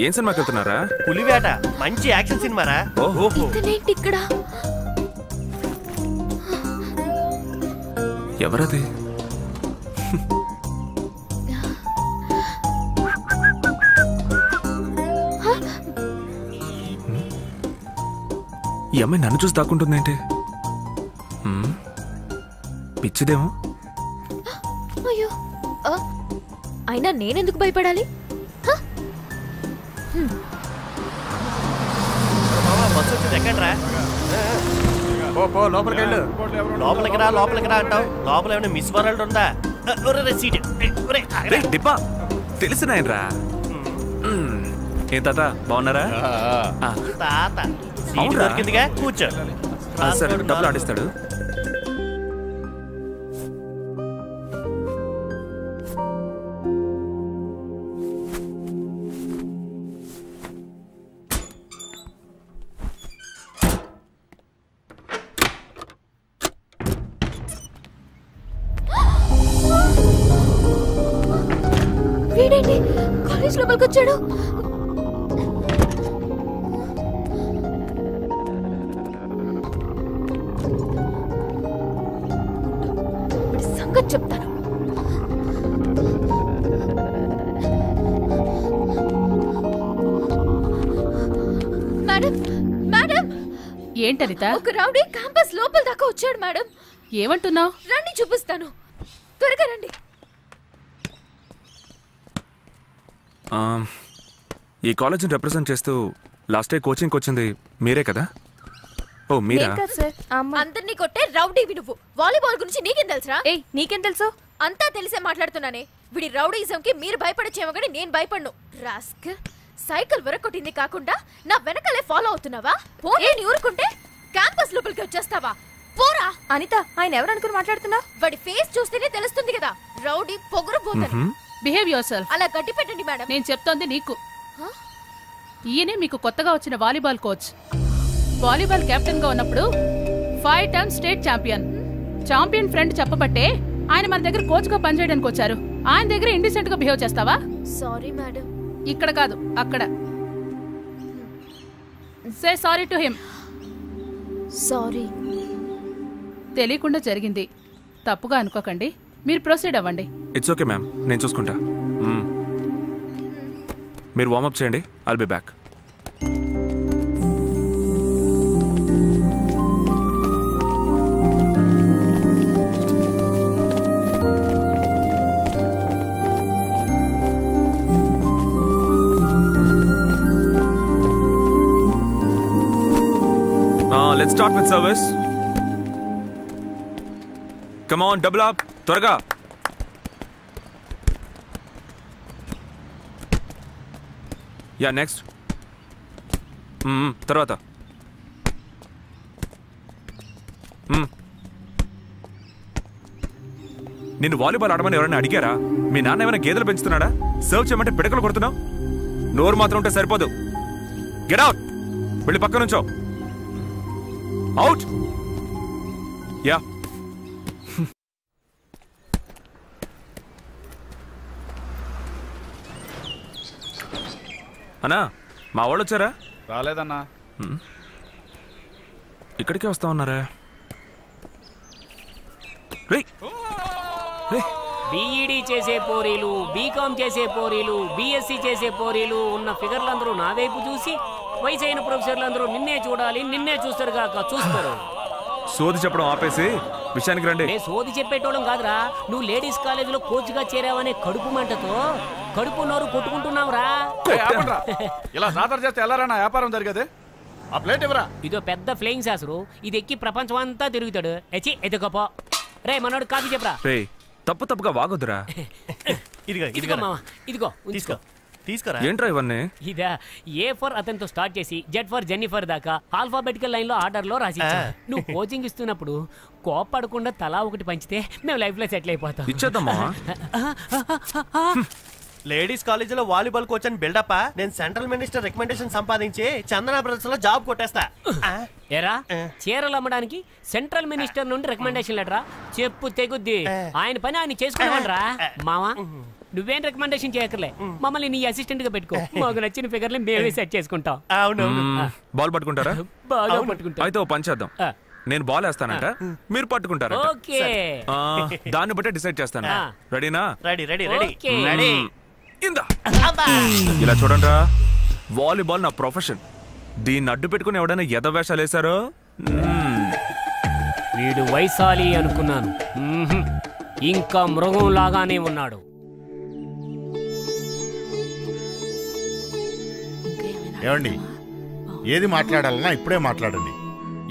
ఏం సినిమాకి వెళ్తున్నారా? పులివేట మంచి యాక్షన్ సినిమారా. ఓహో ఇక్కడ ఎవరది? ఈ అమ్మాయి నన్ను చూసి దాక్కుంటుందేంటి? పిచ్చిదేమో. అయ్యో అయినా నేనెందుకు భయపడాలి? లోపలికి రా అంటావు. లోపల ఏమైనా మిస్ వరల్డ్ ఉందా? తెలిసినాయనరా. ఏం తాత బాగున్నారా? తాత దొరికిందిగా, కూర్చో. సరే డబ్బులు ఆడిస్తాడు. వీడేంటి కాలేజ్ లోపలికి వచ్చాడు? సంగతి చెప్తాను. మేడం మేడం ఏంటనిత? ఒక రౌడీ క్యాంపస్ లోపల దాకా వచ్చాడు మేడం. ఏమంటున్నావు? రండి చూపిస్తాను, త్వరగా రండి. ఈ కాలేజీని రిప్రజెంట్ చేస్తూ లాస్ట్ డే కోచింగ్కి వచ్చింది మీరే కదా? ఓ మీరా? అందరినీ కొట్టే రౌడీవి నువ్వు. వాలీబాల్ గురించి నీకేం తెలుసురా? నీకేం తెలుసు? అంతా తెలిసే మాట్లాడుతున్నానే. వీడి రౌడీజం కి మీరు భయపడచ్చేమో కానీ నేను భయపడను. రాస్క్ సైకిల్ వరకొట్టింది కాకుండా నా వెనకాలే ఫాలో అవుతున్నావా? పోనీ ఊరుకుంటే క్యాంపస్ లోపలికి వచ్చేస్తావా? పోరా. అనిత, ఆయన ఎవరు అనుకుని మాట్లాడుతున్నా? వాడి ఫేస్ చూస్తేనే తెలుస్తుంది కదా, రౌడీ పొగరు పోతాను. Behave your self. అలా గట్టి పెట్టండి మేడం. నేను చెప్తోంది నీకు. ఈయనే మీకు కొత్తగా వచ్చిన వాలీబాల్ కోచ్. వాలీబాల్ కెప్టెన్ గా ఉన్నప్పుడు 5 times స్టేట్ ఛాంపియన్ ఫ్రెండ్ చెప్పబట్టే ఆయన మన దగ్గర కోచ్ గా పనిచేయడానికి వచ్చారు. ఆయన దగ్గర ఇండిసెంట్ గా బిహేవ్ చేస్తావా? Sorry madam. ఇక్కడ కాదు, అక్కడ. Say sorry to him. Sorry. తెలియకుండా జరిగింది, తప్పుగా అనుకోకండి. మీరు ప్రొసీడ్ అవ్వండి. ఇట్స్ ఓకే మ్యామ్, నేను చూసుకుంటా. మీరు వార్మప్ చేయండి, I'll be back. Let's start with service. Come on, double up. త్వరగా. Yeah next. తర్వాత నిన్ను వాలీబాల్ ఆడమని ఎవరైనా అడిగారా? మీ నాన్న ఏమైనా గేదెలు పెంచుతున్నాడా? సర్వ్ చేయమంటే పిడకలు కొడుతున్నావు. నోరు మాత్రం ఉంటే సరిపోదు. Get out. వెళ్ళి పక్క నుంచో. అవుట్. యా. అన్నా, మా వాళ్ళు వచ్చారా? రాలేదన్నా. ఇక్కడికే వస్తా ఉన్నారా? బీఈడీ చేసే పోరీలు, బీకామ్ చేసే పోరీలు, బీఎస్సీ చేసే పోరీలు ఉన్న ఫిగర్లందరూ నా వైపు చూసి వయసు అయిన ప్రొఫెసర్లందరూ నిన్నే చూడాలి, నిన్నే చూస్తారు కాక చూస్తారు. సోది చెప్పడం ఆపేసి విషయానికి రండి. సోది చెప్పేటోళ్ళం కాదురా. నువ్వు లేడీస్ కాలేజీలో కోచ్ గా చేరావనే కడుపు మంటతో కడుపు నోరు కొట్టుకుంటున్నావురా. ఇలా సాదర చేస్తే ఎలా నా వ్యాపారం జరిగేది? ఆ ప్లేట్ ఎవరా? ఇదో పెద్ద ఫ్లయింగ్ సాసరు. ఇది ఎక్కి ప్రపంచం అంతా తిరుగుతాడు. ఎచ్చి ఎదుగపో. రే మనోడు కాఫీ చెప్పరా. తప్పుగా వాగొద్దురా. ఇదిగో మామ, ఇదిగో తీసుకో. తీసుకురా. ఏంట్రా ఇవన్నీ? ఇదా ఏ ఫర్ అతనితో స్టార్ట్ చేసి జెడ్ ఫర్ జెన్నిఫర్ దాకా ఆల్ఫాబెటికల్ లైన్ లో ఆర్డర్ లో రాసి నువ్వు కోచింగ్ ఇస్తున్నప్పుడు కోపడకుండా తలా ఒకటి పంచితే మేము లైఫ్ లో సెటిల్ అయిపోతాం. ఇచ్చేద్దామా? లేడీస్ కాలేజీలో వాలీబాల్ కోచ్ అని బిల్డప్. నేను సెంట్రల్ మినిస్టర్ రికమెండేషన్ సంపాదించి చందన బ్రదర్స్ లో జాబ్ కొట్టేస్తా. ఎరా చీరలు అమ్మడానికి సెంట్రల్ మినిస్టర్ నుండి రికమెండేషన్ లెటరా? చెప్పు తెగుద్ది. ఆయన పని ఆయన చేసుకునేవాడ్రా మావా. నువ్వేం రికమెండేషన్ చేయకర్లే, మమ్మల్ని నీ అసిస్టెంట్ గా పెట్టుకో. మాకు నచ్చిన ఫిగర్లు మేమే సెట్ చేసుకుంటాం. అవునవును. బాల్ పట్టుకుంటారా? బాగా పట్టుకుంటాం. అయితే ఓ పని చేద్దాం. నేను బాల్ వేస్తానంట, మీరు పట్టుకుంటారా? ఓకే, దాన్ని బట్టే డిసైడ్ చేస్తాను. రెడీనా? Ready ready ready okay. Ready. ఇందా ఇలా చూడండిరా, వాలీబాల్ నా ప్రొఫెషన్. దీన్ని అడ్డు పెట్టుకుని ఎవడైనా ఎదవేషాలు వేశారో వీడు వైశాలి అనుకున్నాను, ఇంకా మృగం లాగానే ఉన్నాడు. ఏమండి, ఏది మాట్లాడాలన్నా ఇప్పుడే మాట్లాడండి.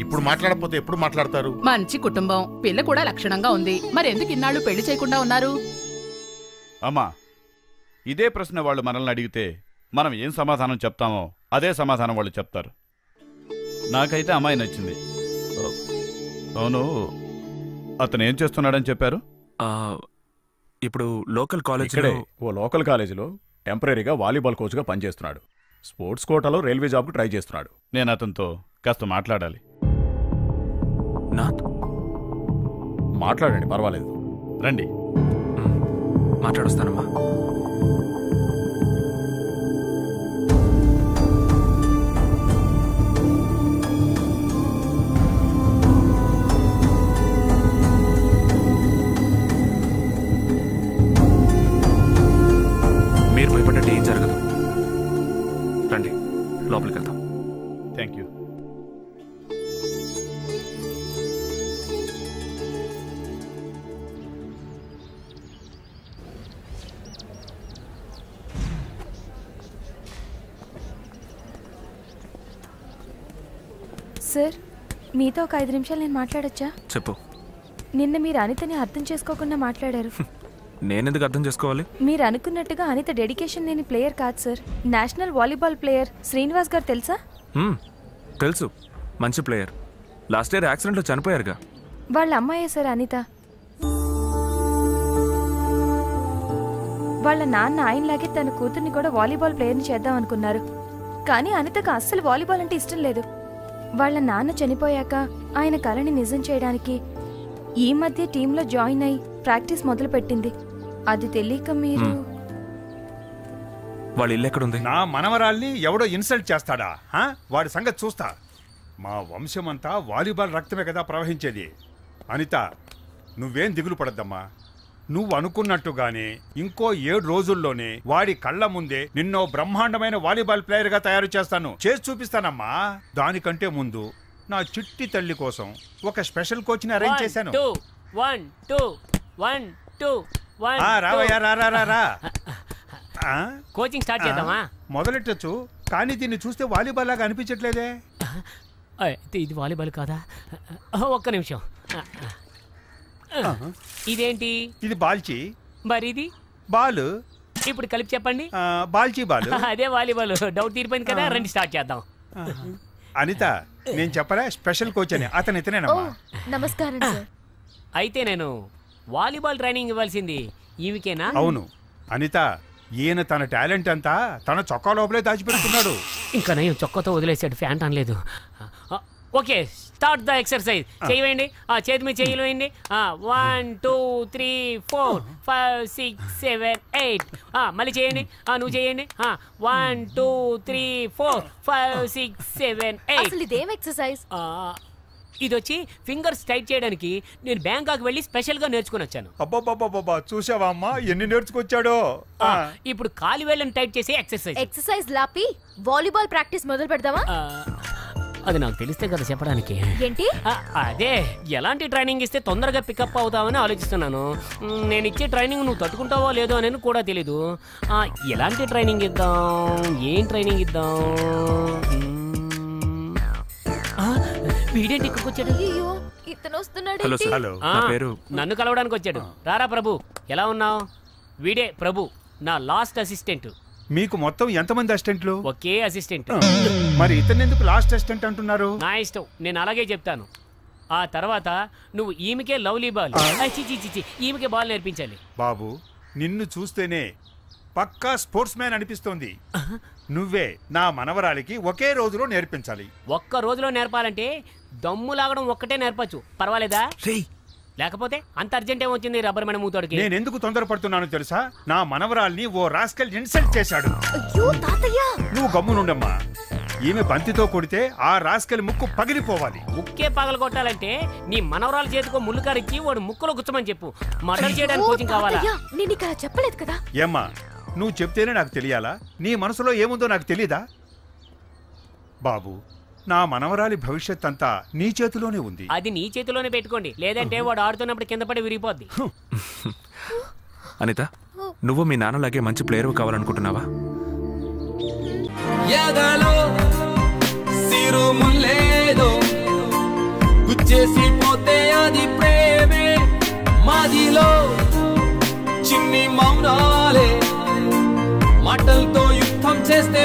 ఇప్పుడు మాట్లాడకపోతే ఎప్పుడు మాట్లాడతారు? మంచి కుటుంబం, పిల్ల కూడా లక్షణంగా ఉంది. మరి ఎందుకు ఇన్నాళ్ళు పెళ్లి చేయకుండా ఉన్నారు? అమ్మా, ఇదే ప్రశ్న వాళ్ళు మనల్ని అడిగితే మనం ఏం సమాధానం చెప్తామో అదే సమాధానం వాళ్ళు చెప్తారు. నాకైతే అమ్మాయి నచ్చింది. అవును, అతను ఏం చేస్తున్నాడని చెప్పారు? ఇప్పుడు లోకల్ కాలేజ్, ఓ లోకల్ కాలేజీలో టెంపరీగా వాలీబాల్ కోచ్గా పనిచేస్తున్నాడు. స్పోర్ట్స్ కోటాలో రైల్వే జాబ్కు ట్రై చేస్తున్నాడు. నేను అతనితో కాస్త మాట్లాడాలి. మాట్లాడండి, పర్వాలేదు. రండి. మాట్లాడొస్తానమ్మా. మీరు భయపడ్డట్టు ఏం జరగదు. రండి, లోపలికి వెళ్తాం. Thank you. సార్, మీతో ఒక 5 నిమిషాలు నేను మాట్లాడొచ్చా? చెప్పు. నిన్న మీరు అనితని అర్థం చేసుకోకుండా మాట్లాడారు. నేనెందుకు అర్థం చేసుకోవాలి? మీరు అనుకున్నట్టుగా అనిత డెడికేషన్ లేని ప్లేయర్ కాదు sir. National volleyball player Srinivas గారు తెలుసా? తెలుసు, మంచి ప్లేయర్. లాస్ట్ ఇయర్ యాక్సిడెంట్లో చనిపోయారుగా. వాళ్ళ అమ్మాయే సార్ అనిత. వాళ్ళ నాన్న ఆయనలాగే తన కూతుర్ని కూడా వాలీబాల్ ప్లేయర్ని చేద్దాం అనుకున్నారు. కానీ అనితకు అస్సలు వాలీబాల్ అంటే ఇష్టం లేదు. వాళ్ళ నాన్న చనిపోయాక ఆయన కలని నిజం చేయడానికి ఈ మధ్య టీంలో జాయిన్ అయి ప్రాక్టీస్ మొదలు పెట్టింది. అది తెలియక మీరు... వాళ్ళ ఇల్లు ఎక్కడుంది? నా మనవరాల్ని ఎవడో ఇన్సల్ట్ చేస్తాడా? వాడి సంగతి చూస్తా. మా వంశమంతా వాలీబాల్ రక్తమే కదా ప్రవహించేది. అనిత, నువ్వేం దిగులు పడద్దమ్మా. నువ్వు అనుకున్నట్టుగానే ఇంకో 7 రోజుల్లోనే వాడి కళ్ళ ముందే నిన్నో బ్రహ్మాండమైన వాలీబాల్ ప్లేయర్ గా తయారు చేస్తాను, చేసి చూపిస్తానమ్మా. దానికంటే ముందు నా చిట్టి తల్లి కోసం ఒక స్పెషల్ కోచ్ ని అరేంజ్ చేశాను. రావయ్యా, రా. కోచింగ్ స్టార్ట్ చేద్దామా? మొదలెట్టచ్చు, కానీ దీన్ని చూస్తే వాలీబాల్ లాగా అనిపించట్లేదే. ఇది వాలీబాల్ కాదా? ఒక్క నిమిషం. ఇదేంటి? ఇది బాల్చి. మరి ఇది బాల్. ఇప్పుడు కలిపి చెప్పండి. బాల్చి బాల్. అదే వాలీబాల్. డౌట్ తీరిపోయింది కదా, రండి స్టార్ట్ చేద్దాం. అనిత, నేను చెప్పరా స్పెషల్ కోచ్ అని? అతను ఇతనేనమ్మా. నమస్కారం సార్. అయితే నేను వాలీబాల్ ట్రైనింగ్ ఇవ్వాల్సింది ఈవికేనా? అవును అనిత, ఈయన తన టాలెంట్ అంతా తన చొక్కా లోపలే దాచిపెడుతున్నాడు. ఇంకా నయం చొక్కాతో వదిలేసాడు, ఫ్యాంట్ అనలేదు. Okay, start the exercise. చేయండి, చేతి మీద చేయలేండి. 1 2 3 4 5 6 7 8. మళ్ళీ చేయండి, నువ్వు చేయండి. 1 2 3 4 5 6 7 8. అసలు ఇదేం ఎక్సర్సైజ్? ఇది వచ్చి ఫింగర్స్ టైట్ చేయడానికి నేను బ్యాంకాక్ వెళ్ళి స్పెషల్ గా నేర్చుకుని వచ్చాను. అబ్బా, చూసావా అమ్మా ఎన్ని నేర్చుకొచ్చాడో. ఇప్పుడు కాలి వేళ్ళని టైట్ చేసే ఎక్సర్సైజ్. ఎక్సర్సైజ్ లాపి వాలీబాల్ ప్రాక్టీస్ మొదలు పెడదామా? అది నాకు తెలిస్తే కదా చెప్పడానికి. ఏంటి? అదే, ఎలాంటి ట్రైనింగ్ ఇస్తే తొందరగా పికప్ అవుతావని ఆలోచిస్తున్నాను. నేను ఇచ్చే ట్రైనింగ్ నువ్వు తట్టుకుంటావో లేదో అని కూడా తెలీదు. ఎలాంటి ట్రైనింగ్ ఇద్దాం, ఏం ట్రైనింగ్ ఇద్దాం? వీడేంటి ఇక్కడికి వచ్చాడు? అయ్యో, ఇతను వస్తున్నాడు. హలో సార్, నా పేరు. నన్ను కలవడానికి వచ్చాడు. రారా ప్రభు, ఎలా ఉన్నావు? వీడే ప్రభు, నా లాస్ట్ అసిస్టెంట్. మీకు మొత్తం ఎంతమంది అసిస్టెంట్లు? ఒకే అసిస్టెంట్. మరి ఇతను ఎందుకు లాస్ట్ అసిస్టెంట్ అంటున్నారు? నా ఇష్టం, నేను అలాగే చెప్తాను. ఆ తర్వాత నువ్వు ఈమెకే లవ్లీ బాల్, ఈమెకే బాల్ నేర్పించాలి. బాబు, నిన్ను చూస్తేనే పక్కా స్పోర్ట్స్ మ్యాన్ అనిపిస్తోంది. నువ్వే నా మనవరాలికి ఒకే రోజులో నేర్పించాలి. ఒక్క రోజులో నేర్పాలంటే దమ్ము లాగడం ఒక్కటే నేర్పచ్చు, పర్వాలేదా? లేకపోతే అంత అర్జెంట్ ఏమొచ్చింది రబ్బర్ మన మూతోడికి? నేను ఎందుకు తొందరపడుతున్నానో తెలుసా? నా మనవరాల్ని ఓ రాస్కల్ ఇన్సల్ట్ చేశాడు. నువ్వు గమ్మునుండమ్మా. ఈమె బంతితో కొడితే ఆ రాస్కల్ ముక్కు పగిలిపోవాలి. ముక్కే పగలు కొట్టాలంటే నీ మనవరాల చేతికో ముళ్ళుకారిచ్చి వాడు ముక్కులో గుచ్చమని చెప్పు. మర్డర్ చేయడానికి కోచింగ్ కావాలా? నేను ఇక్కడ చెప్పలేదు కదా. ఏమ్మా, నువ్వు చెప్తేనే నాకు తెలియాలా? నీ మనసులో ఏముందో నాకు తెలీదా? బాబు, నా మనవరాలి భవిష్యత్ అంతా నీ చేతిలోనే ఉంది. అది నీ చేతిలోనే పెట్టుకోండి, లేదంటే వాడు ఆడుతున్నప్పుడు కింద పడి విరిగిపోద్ది. అనిత, నువ్వు మీ నాన్నలాగే మంచి ప్లేయర్ కావాలనుకుంటున్నావా? చిన్ని మౌనాలే మాటలతో యుద్ధం చేస్తే